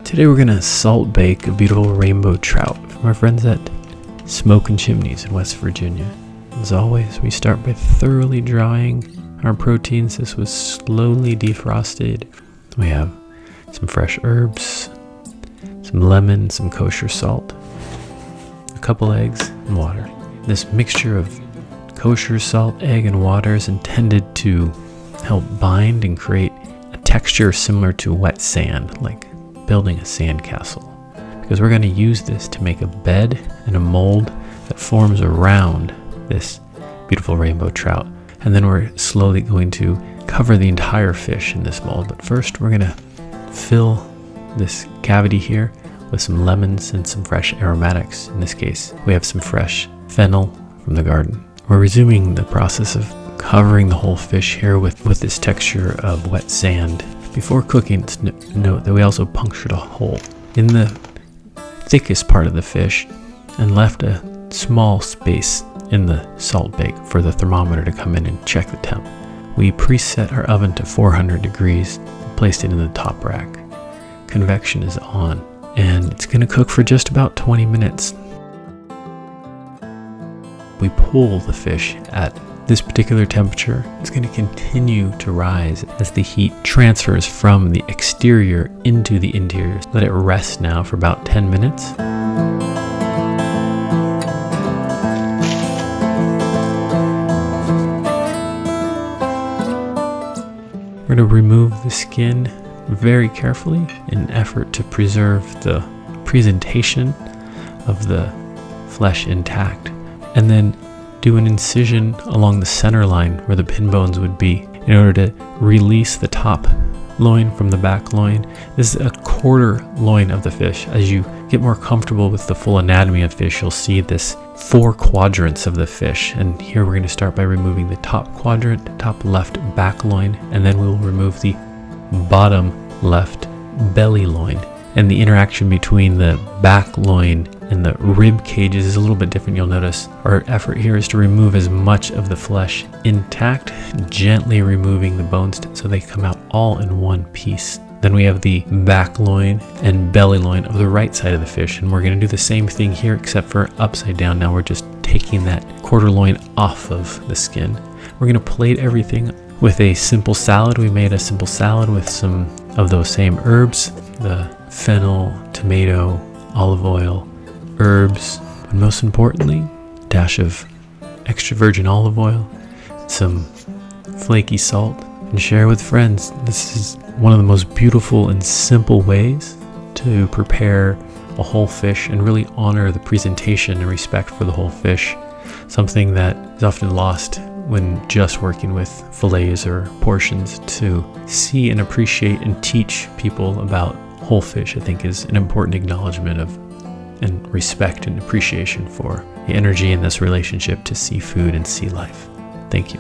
Today we're gonna salt bake a beautiful rainbow trout from our friends at Smoke Chimneys in West Virginia. As always, we start by thoroughly drying our proteins. This was slowly defrosted. We have some fresh herbs, some lemon, some kosher salt, a couple eggs, and water. This mixture of kosher salt, egg, and water is intended to help bind and create a texture similar to wet sand, like building a sandcastle. Because we're going to use this to make a bed and a mold that forms around this beautiful rainbow trout. And then we're slowly going to cover the entire fish in this mold. But first we're going to fill this cavity here with some lemons and some fresh aromatics. In this case, we have some fresh fennel from the garden. We're resuming the process of covering the whole fish here with this texture of wet sand. Before cooking, note that we also punctured a hole in the thickest part of the fish and left a small space in the salt bake for the thermometer to come in and check the temp. We preset our oven to 400 degrees and placed it in the top rack. Convection is on, and it's going to cook for just about 20 minutes. We pull the fish at this particular temperature. It's going to continue to rise as the heat transfers from the exterior into the interior. Let it rest now for about 10 minutes. We're going to remove the skin very carefully in an effort to preserve the presentation of the flesh intact, and then do an incision along the center line where the pin bones would be in order to release the top loin from the back loin. This is a quarter loin of the fish. As you get more comfortable with the full anatomy of fish, you'll see this 4 quadrants of the fish. And here we're going to start by removing the top quadrant, top left back loin, and then we'll remove the bottom left belly loin. And the interaction between the back loin and the rib cages is a little bit different. You'll notice our effort here is to remove as much of the flesh intact, gently removing the bones so they come out all in one piece. Then we have the back loin and belly loin of the right side of the fish, and we're going to do the same thing here except for upside down. Now we're just taking that quarter loin off of the skin. We're going to plate everything with a simple salad. We made a simple salad with some of those same herbs, the fennel, tomato, olive oil, herbs, and most importantly, a dash of extra virgin olive oil, some flaky salt, and share with friends. This is one of the most beautiful and simple ways to prepare a whole fish and really honor the presentation and respect for the whole fish, something that is often lost when just working with fillets or portions. To see and appreciate and teach people about whole fish, I think, is an important acknowledgement of and respect and appreciation for the energy in this relationship to seafood and sea life. Thank you.